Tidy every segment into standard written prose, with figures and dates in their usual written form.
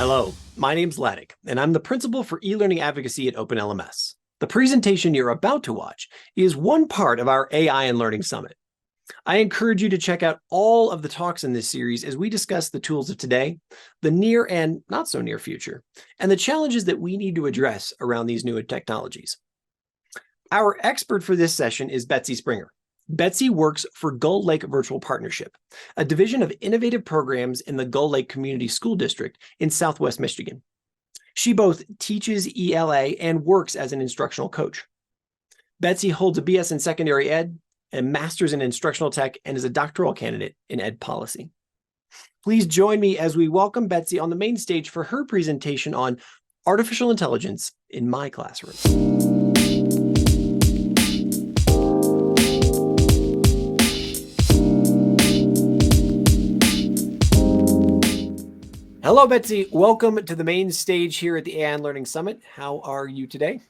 Hello, my name's Laddick, and I'm the principal for e-learning advocacy at OpenLMS. The presentation you're about to watch is one part of our AI and Learning Summit. I encourage you to check out all of the talks in this series as we discuss the tools of today, the near and not so near future, and the challenges that we need to address around these new technologies. Our expert for this session is Betsy Springer. Betsy works for Gull Lake Virtual Partnership, a division of innovative programs in the Gull Lake Community School District in Southwest Michigan. She both teaches ELA and works as an instructional coach. Betsy holds a BS in secondary ed, a master's in instructional tech, and is a doctoral candidate in ed policy. Please join me as we welcome Betsy on the main stage for her presentation on artificial intelligence in my classroom. Hello, Betsy. Welcome to the main stage here at the AI and Learning Summit. How are you today?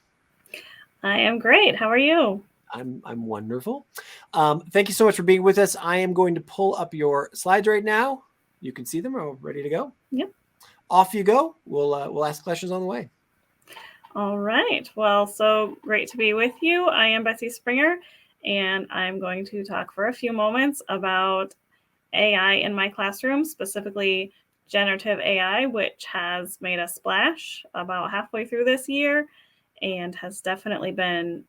I am great. How are you? I'm wonderful. Thank you so much for being with us. I am going to pull up your slides right now. You can see them. Are ready to go? Yep. Off you go. We'll ask questions on the way. All right. Well, so great to be with you. I am Betsy Springer, and I'm going to talk for a few moments about AI in my classroom, specifically generative AI, which has made a splash about halfway through this year and has definitely been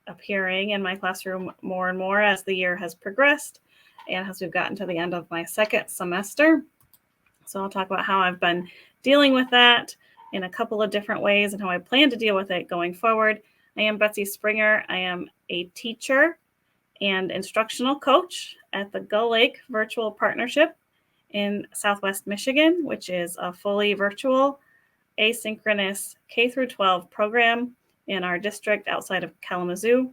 appearing in my classroom more and more as the year has progressed and as we've gotten to the end of my second semester. So I'll talk about how I've been dealing with that in a couple of different ways and how I plan to deal with it going forward. I am Betsy Springer. I am a teacher and instructional coach at the Gull Lake Virtual Partnership in Southwest Michigan, which is a fully virtual asynchronous K-12 program in our district outside of Kalamazoo.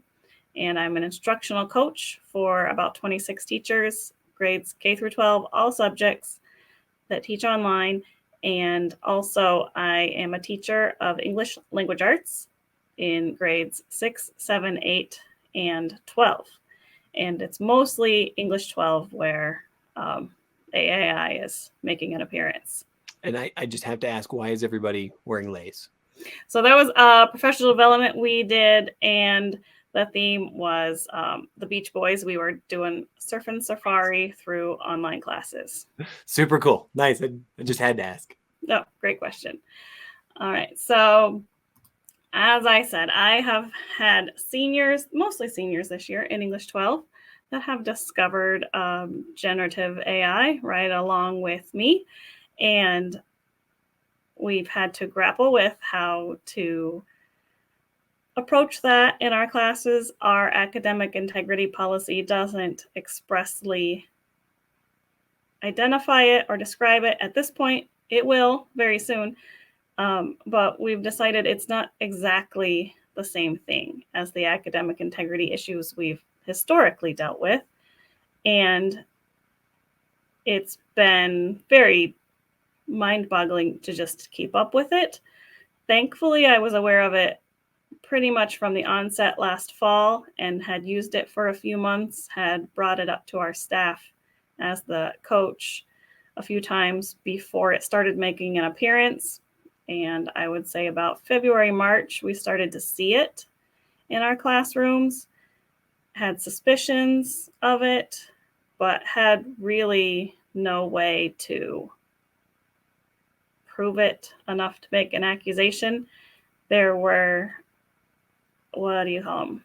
And I'm an instructional coach for about 26 teachers, grades K-12, all subjects that teach online. And also I am a teacher of English language arts in grades 6, 7, 8, and 12. And it's mostly English 12 where AI is making an appearance. And I just have to ask, why is everybody wearing lace? So that was a professional development we did, and the theme was the Beach Boys. We were doing surf and safari through online classes. Super cool. Nice. I just had to ask. Oh, great question. All right. So as I said, I have had seniors, mostly seniors this year in English 12, that have discovered generative AI right along with me. And we've had to grapple with how to approach that in our classes. Our academic integrity policy doesn't expressly identify it or describe it at this point. It will very soon. But we've decided it's not exactly the same thing as the academic integrity issues we've historically dealt with. And it's been very mind-boggling to just keep up with it. Thankfully, I was aware of it pretty much from the onset last fall and had used it for a few months, had brought it up to our staff as the coach a few times before it started making an appearance. And I would say about February, March, we started to see it in our classrooms, had suspicions of it, but had really no way to prove it enough to make an accusation. There were, what do you call them?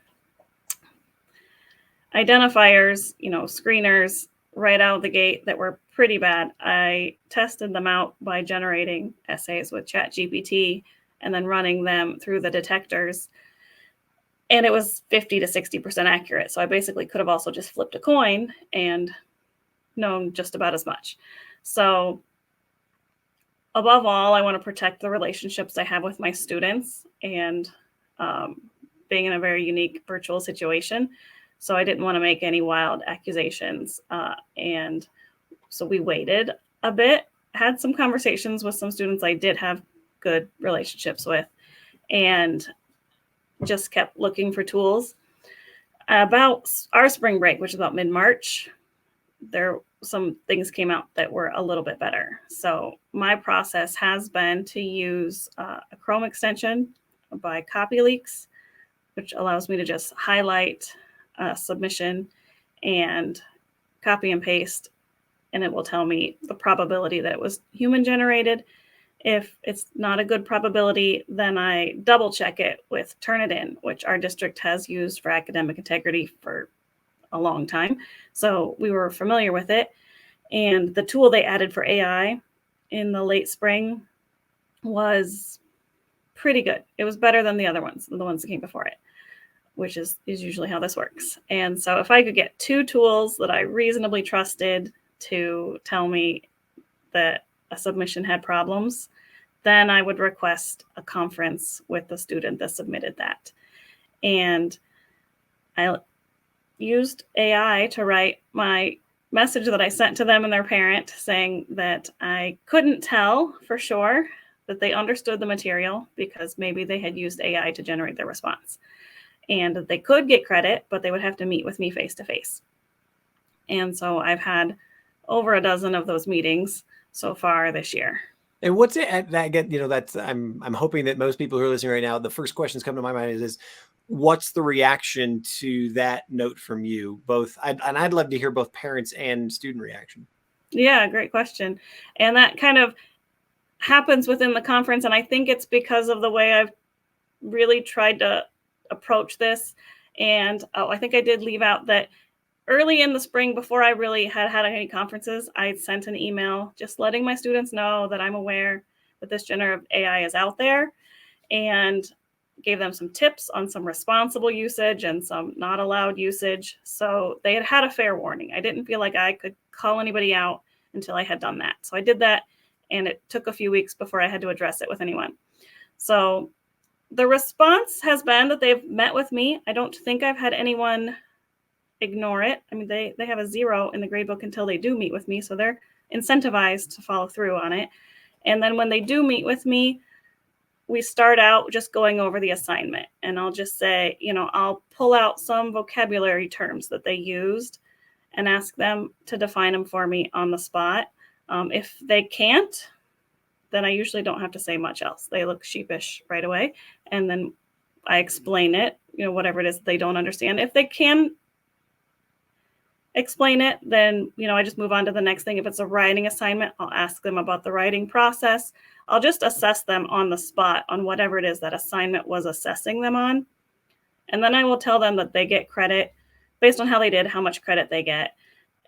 Identifiers, screeners right out of the gate that were pretty bad. I tested them out by generating essays with ChatGPT and then running them through the detectors. And it was 50 to 60% accurate. So I basically could have also just flipped a coin and known just about as much. So above all, I want to protect the relationships I have with my students and being in a very unique virtual situation. So I didn't want to make any wild accusations. And so we waited a bit, had some conversations with some students I did have good relationships with, and just kept looking for tools. About our spring break, which is about mid-March, some things came out that were a little bit better. So my process has been to use a Chrome extension by CopyLeaks, which allows me to just highlight a submission and copy and paste, and it will tell me the probability that it was human generated. If it's not a good probability, then I double check it with Turnitin, which our district has used for academic integrity for a long time. So we were familiar with it. And the tool they added for AI in the late spring was pretty good. It was better than the other ones, the ones that came before it, which is usually how this works. And so if I could get two tools that I reasonably trusted to tell me that a submission had problems, then I would request a conference with the student that submitted that. And I used AI to write my message that I sent to them and their parent, saying that I couldn't tell for sure that they understood the material because maybe they had used AI to generate their response, and that they could get credit, but they would have to meet with me face to face. And so I've had over a dozen of those meetings so far this year. And what's it that get, that's I'm hoping that most people who are listening right now, the first questions come to my mind is what's the reaction to that note from you both? I'd love to hear both parents and student reaction. Yeah, great question. And that kind of happens within the conference. And I think it's because of the way I've really tried to approach this. And I think I did leave out that early in the spring, before I really had any conferences, I sent an email just letting my students know that I'm aware that this generative AI is out there, and gave them some tips on some responsible usage and some not allowed usage. So they had a fair warning. I didn't feel like I could call anybody out until I had done that. So I did that, and it took a few weeks before I had to address it with anyone. So the response has been that they've met with me. I don't think I've had anyone ignore it. I mean, they have a 0 in the gradebook until they do meet with me. So they're incentivized to follow through on it. And then when they do meet with me, we start out just going over the assignment. And I'll just say, I'll pull out some vocabulary terms that they used and ask them to define them for me on the spot. If they can't, then I usually don't have to say much else. They look sheepish right away. And then I explain it, whatever it is they don't understand. If they can explain it, then, I just move on to the next thing. If it's a writing assignment, I'll ask them about the writing process. I'll just assess them on the spot on whatever it is that assignment was assessing them on. And then I will tell them that they get credit based on how they did, how much credit they get,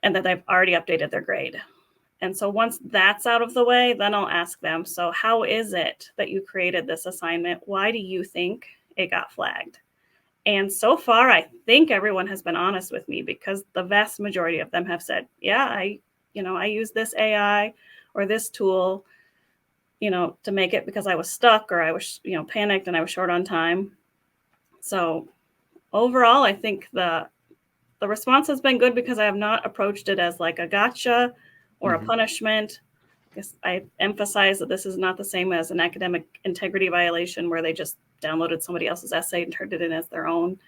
and that they've already updated their grade. And so once that's out of the way, then I'll ask them, so how is it that you created this assignment? Why do you think it got flagged? And so far, I think everyone has been honest with me, because the vast majority of them have said, yeah, I use this AI or this tool, to make it because I was stuck, or I was, panicked and I was short on time. So overall, I think the response has been good, because I have not approached it as like a gotcha or a punishment. I emphasize that this is not the same as an academic integrity violation where they just downloaded somebody else's essay and turned it in as their own.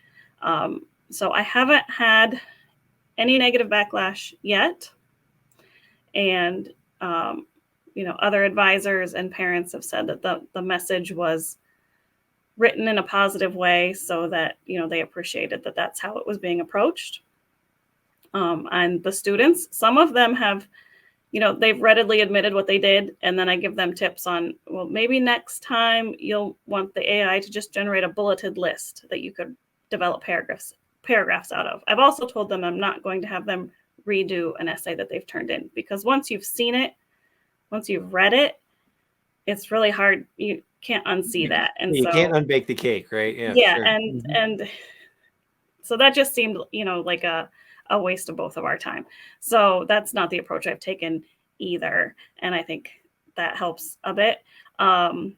So I haven't had any negative backlash yet. And, other advisors and parents have said that the message was written in a positive way, so that, they appreciated that that's how it was being approached. And the students, some of them have, they've readily admitted what they did. And then I give them tips on, well, maybe next time you'll want the AI to just generate a bulleted list that you could develop paragraphs out of. I've also told them I'm not going to have them redo an essay that they've turned in, because once you've seen it, once you've read it, it's really hard. You can't unsee that. And you can't unbake the cake, right? Yeah. Sure. And so that just seemed, like a waste of both of our time. So that's not the approach I've taken either. And I think that helps a bit. And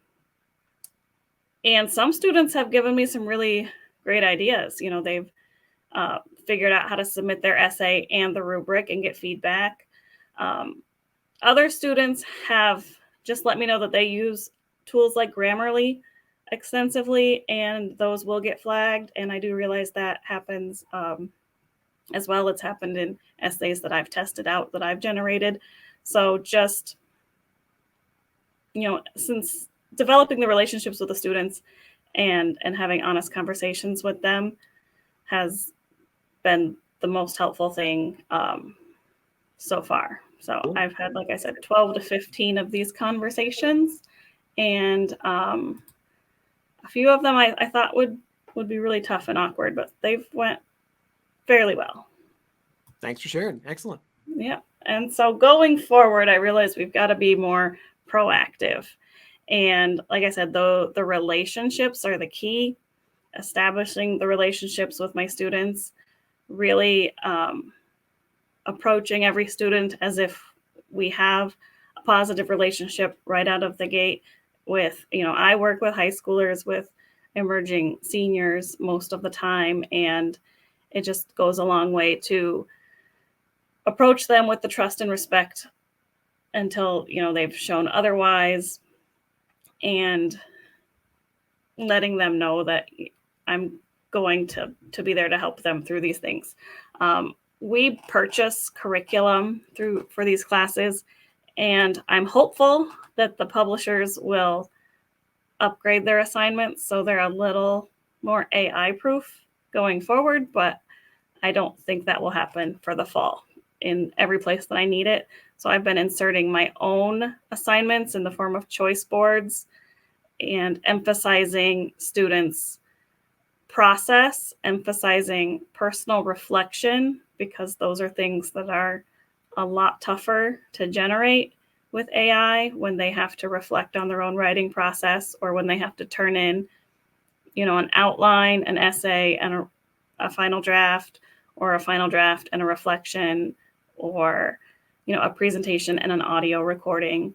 some students have given me some really great ideas. They've figured out how to submit their essay and the rubric and get feedback. Other students have just let me know that they use tools like Grammarly extensively, and those will get flagged. And I do realize that happens as well. It's happened in essays that I've tested out, that I've generated. So just, since developing the relationships with the students and having honest conversations with them has been the most helpful thing so far. So Cool. I've had, like I said, 12 to 15 of these conversations, and a few of them I thought would be really tough and awkward, but they've went fairly well. Thanks for sharing. Excellent. Yeah. And so going forward, I realized we've got to be more proactive. And like I said, the relationships are the key. Establishing the relationships with my students, really approaching every student as if we have a positive relationship right out of the gate. With, I work with high schoolers, with emerging seniors most of the time, and it just goes a long way to approach them with the trust and respect until they've shown otherwise, and letting them know that I'm going to be there to help them through these things. We purchase curriculum for these classes, and I'm hopeful that the publishers will upgrade their assignments so they're a little more AI proof going forward, but I don't think that will happen for the fall in every place that I need it. So I've been inserting my own assignments in the form of choice boards and emphasizing students' process, emphasizing personal reflection, because those are things that are a lot tougher to generate with AI when they have to reflect on their own writing process, or when they have to turn in, an outline, an essay, and a final draft, or a final draft and a reflection, or, a presentation and an audio recording.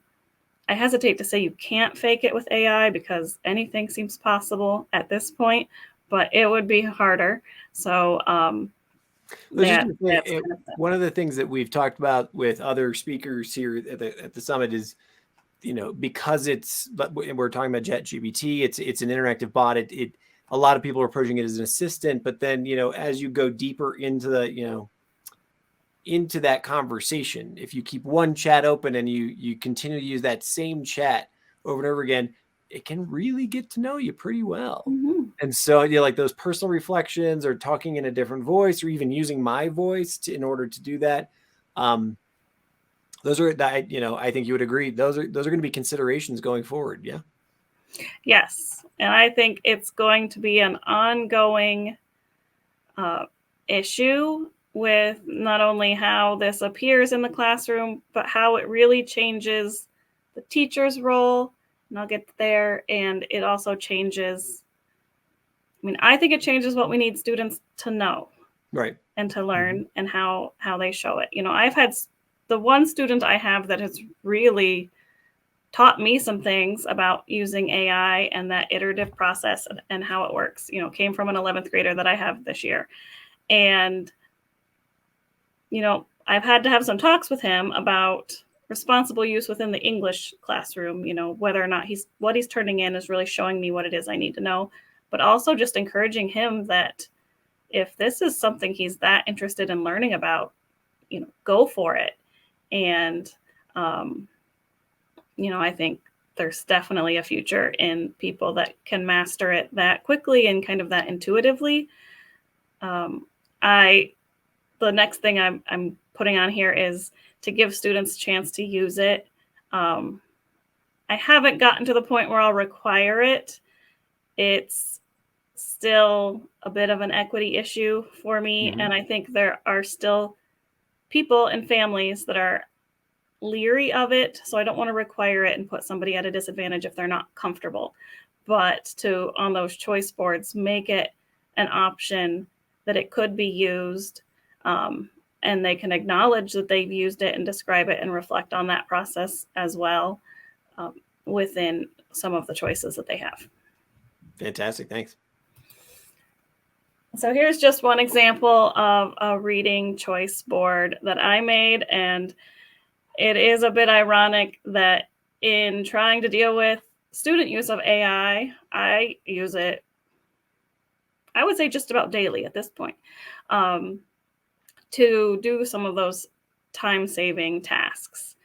I hesitate to say you can't fake it with AI, because anything seems possible at this point, but it would be harder. So one of the things that we've talked about with other speakers here at the summit is, because we're talking about ChatGPT, it's an interactive bot. A lot of people are approaching it as an assistant, but then, as you go deeper into into that conversation, if you keep one chat open and you continue to use that same chat over and over again, it can really get to know you pretty well. Mm-hmm. And so, like those personal reflections, or talking in a different voice, or even using my voice in order to do that, those are, I think you would agree, those are going to be considerations going forward. Yeah. Yes. And I think it's going to be an ongoing issue, with not only how this appears in the classroom, but how it really changes the teacher's role. And I'll get there. And it also changes, I think it changes what we need students to know. Right. And to learn, mm-hmm. and how they show it. I've had the one student I have that has really taught me some things about using AI and that iterative process and how it works, came from an 11th grader that I have this year. And, I've had to have some talks with him about responsible use within the English classroom, whether or not what he's turning in is really showing me what it is I need to know, but also just encouraging him that if this is something he's that interested in learning about, go for it. And, I think there's definitely a future in people that can master it that quickly and kind of that intuitively. The next thing I'm putting on here is to give students a chance to use it. I haven't gotten to the point where I'll require it. It's still a bit of an equity issue for me. Mm-hmm. And I think there are still people and families that are leery of it. So I don't want to require it and put somebody at a disadvantage if they're not comfortable. But to, on those choice boards, make it an option that it could be used, and they can acknowledge that they've used it and describe it and reflect on that process as well, within some of the choices that they have. Fantastic. Thanks. So here's just one example of a reading choice board that I made. And it is a bit ironic that in trying to deal with student use of AI, I use it, I would say, just about daily at this point. to do some of those time-saving tasks.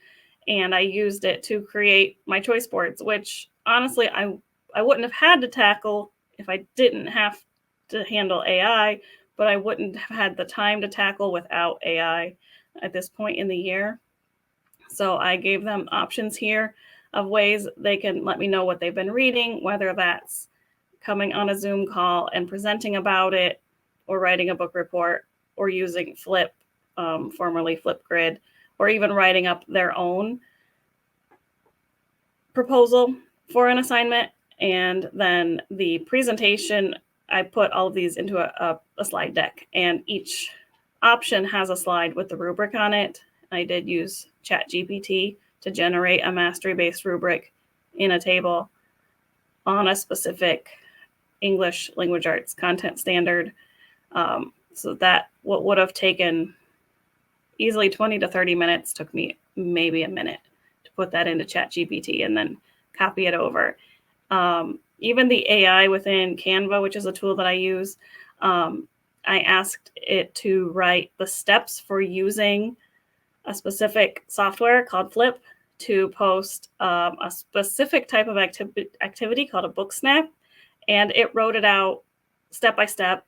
And I used it to create my choice boards, which honestly I wouldn't have had to tackle if I didn't have to handle AI, but I wouldn't have had the time to tackle without AI at this point in the year. So I gave them options here of ways they can let me know what they've been reading, whether that's coming on a Zoom call and presenting about it, or writing a book report, or using Flip, formerly Flipgrid, or even writing up their own proposal for an assignment. And then the presentation, I put all of these into a slide deck, and each option has a slide with the rubric on it. I did use ChatGPT to generate a mastery-based rubric in a table on a specific English language arts content standard. So that what would have taken easily 20 to 30 minutes took me maybe a minute to put that into ChatGPT and then copy it over. Even the AI within Canva, which is a tool that I use, I asked it to write the steps for using a specific software called Flip to post a specific type of activity called a book snap. And it wrote it out step by step,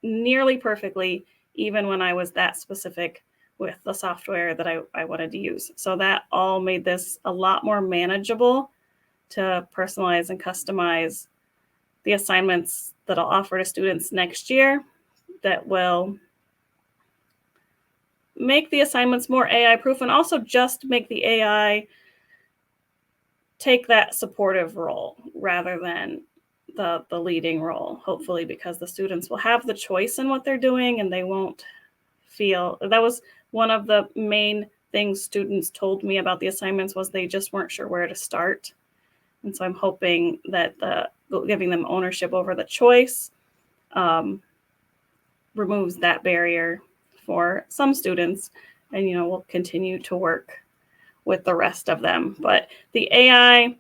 nearly perfectly, even when I was that specific with the software that I wanted to use. So that all made this a lot more manageable to personalize and customize the assignments that I'll offer to students next year, that will make the assignments more AI proof, and also just make the AI take that supportive role rather than the leading role, hopefully, because the students will have the choice in what they're doing, and they won't feel that was one of the main things students told me about the assignments, was they just weren't sure where to start. And so I'm hoping that giving them ownership over the choice removes that barrier for some students, and we'll continue to work with the rest of them. But the AI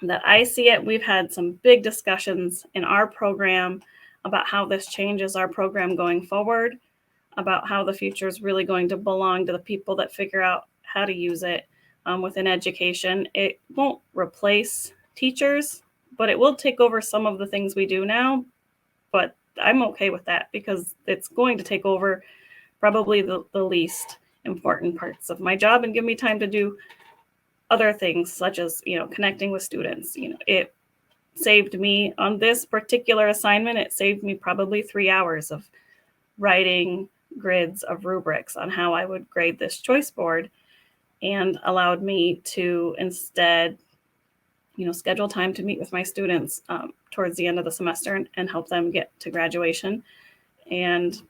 that I see it, we've had some big discussions in our program about how this changes our program going forward, about how the future is really going to belong to the people that figure out how to use it within education. It won't replace teachers, but it will take over some of the things we do now. But I'm okay with that, because it's going to take over probably the least important parts of my job and give me time to do other things, such as connecting with students. It saved me on this particular assignment, it saved me probably 3 hours of writing grids of rubrics on how I would grade this choice board, and allowed me to instead schedule time to meet with my students towards the end of the semester and help them get to graduation and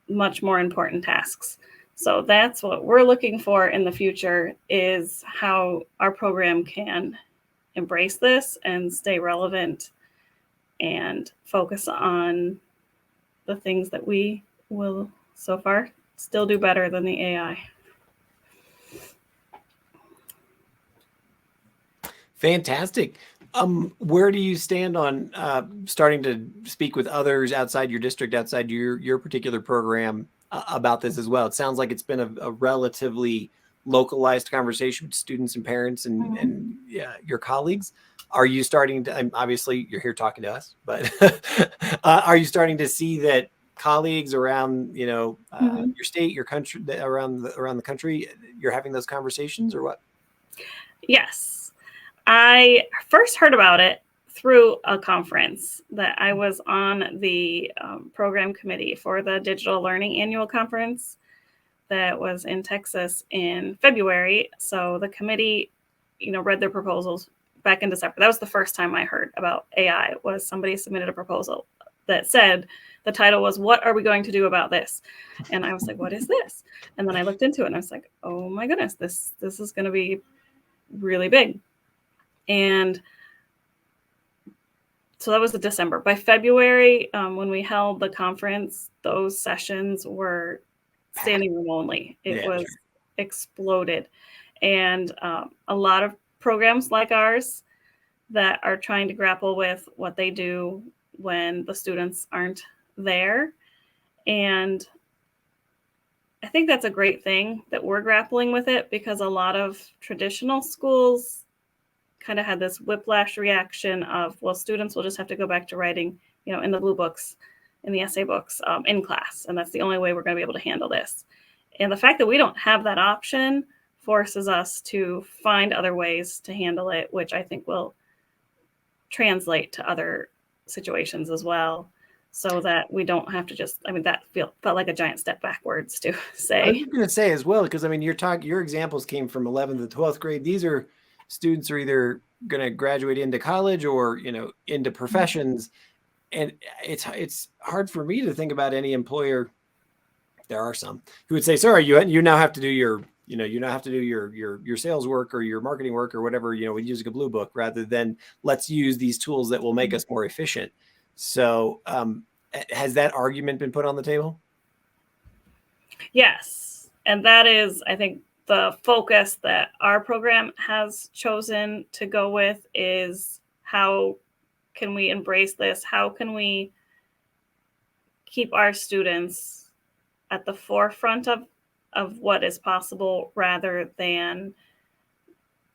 much more important tasks. So that's what we're looking for in the future, is how our program can embrace this and stay relevant and focus on the things that we will so far still do better than the AI. Fantastic. Where do you stand on starting to speak with others outside your district, outside your particular program about this as well? It sounds like it's been a relatively localized conversation with students and parents and your colleagues. Are you starting to, obviously you're here talking to us, but are you starting to see that colleagues around, your state, your country, around the country, you're having those conversations, or what? Yes. I first heard about it through a conference that I was on the program committee for the Digital Learning Annual Conference that was in Texas in February. So the committee, read their proposals back in December. That was the first time I heard about AI, was somebody submitted a proposal that said, the title was, "What are we going to do about this?" And I was like, what is this? And then I looked into it and I was like, oh my goodness, this is going to be really big. And so that was the December. By February, when we held the conference, those sessions were standing room only. It was exploded. And a lot of programs like ours that are trying to grapple with what they do when the students aren't there. And I think that's a great thing that we're grappling with it, because a lot of traditional schools kind of had this whiplash reaction of, well, students will just have to go back to writing, in the blue books, in the essay books, in class. And that's the only way we're going to be able to handle this. And the fact that we don't have that option forces us to find other ways to handle it, which I think will translate to other situations as well, so that we don't have to just, that felt like a giant step backwards to say. I was going to say as well, because your examples came from 11th to 12th grade. These are students are either going to graduate into college or, into professions. And it's hard for me to think about any employer. There are some who would say, sorry, you now have to do your sales work or your marketing work or whatever, with using a blue book, rather than let's use these tools that will make us more efficient. So has that argument been put on the table? Yes. And that is, I think, the focus that our program has chosen to go with is, how can we embrace this? How can we keep our students at the forefront of what is possible, rather than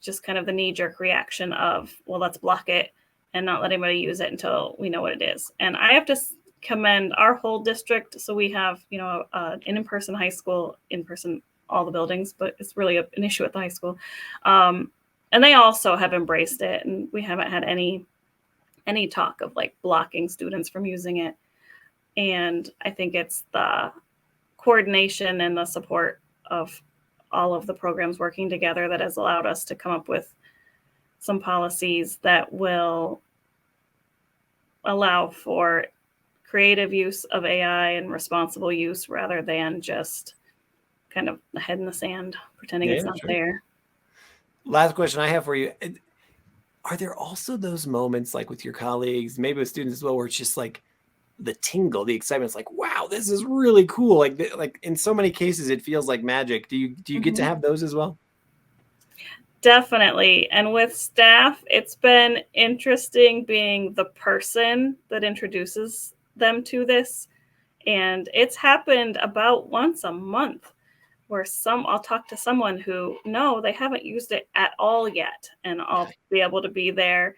just kind of the knee-jerk reaction of, well, let's block it and not let anybody use it until we know what it is. And I have to commend our whole district. So we have, an in-person high school, in-person all the buildings, but it's really an issue at the high school. And they also have embraced it, and we haven't had any talk of like blocking students from using it. And I think it's the coordination and the support of all of the programs working together that has allowed us to come up with some policies that will allow for creative use of AI and responsible use, rather than just kind of the head in the sand, pretending it's not there. Last question I have for you. Are there also those moments, like with your colleagues, maybe with students as well, where it's just like the tingle, the excitement? It's like, wow, this is really cool. Like in so many cases, it feels like magic. Do you get to have those as well? Definitely. And with staff, it's been interesting being the person that introduces them to this. And it's happened about once a month, where I'll talk to someone who, no, they haven't used it at all yet. And I'll be able to be there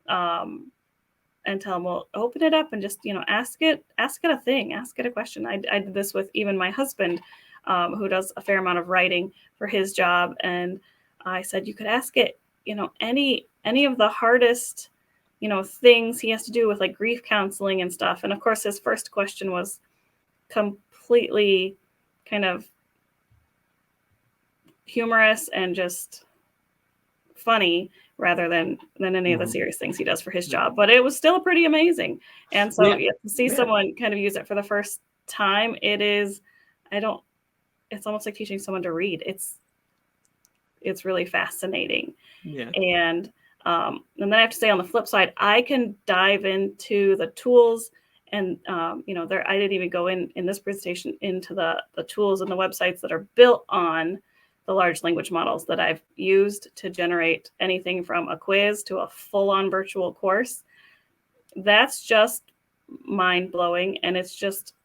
and tell them, well, open it up and just, ask it a thing, ask it a question. I did this with even my husband, who does a fair amount of writing for his job. And I said, you could ask it, any of the hardest, things he has to do with like grief counseling and stuff. And of course, his first question was completely kind of humorous and just funny, rather than any of the serious things he does for his job. But it was still pretty amazing. And so to see someone kind of use it for the first time, it's almost like teaching someone to read. It's really fascinating. Yeah. And then I have to say, on the flip side, I can dive into the tools. And, I didn't even go in this presentation into the tools and the websites that are built on the large language models that I've used to generate anything from a quiz to a full-on virtual course. That's just mind-blowing. And it's just,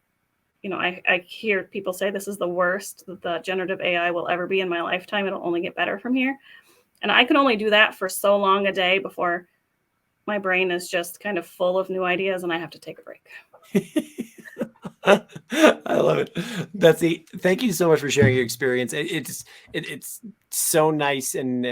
I hear people say this is the worst that the generative AI will ever be in my lifetime. It'll only get better from here. And I can only do that for so long a day before my brain is just kind of full of new ideas and I have to take a break. I love it. Betsy, thank you so much for sharing your experience. It's so nice and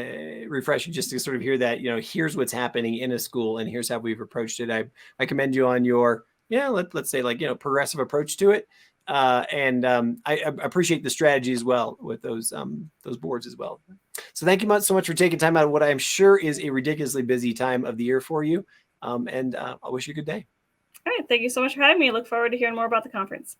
refreshing just to sort of hear that, here's what's happening in a school and here's how we've approached it. I commend you on your, let's say progressive approach to it. And I appreciate the strategy as well with those boards as well. So thank you so much for taking time out of what I'm sure is a ridiculously busy time of the year for you. And I wish you a good day. All right. Thank you so much for having me. I look forward to hearing more about the conference.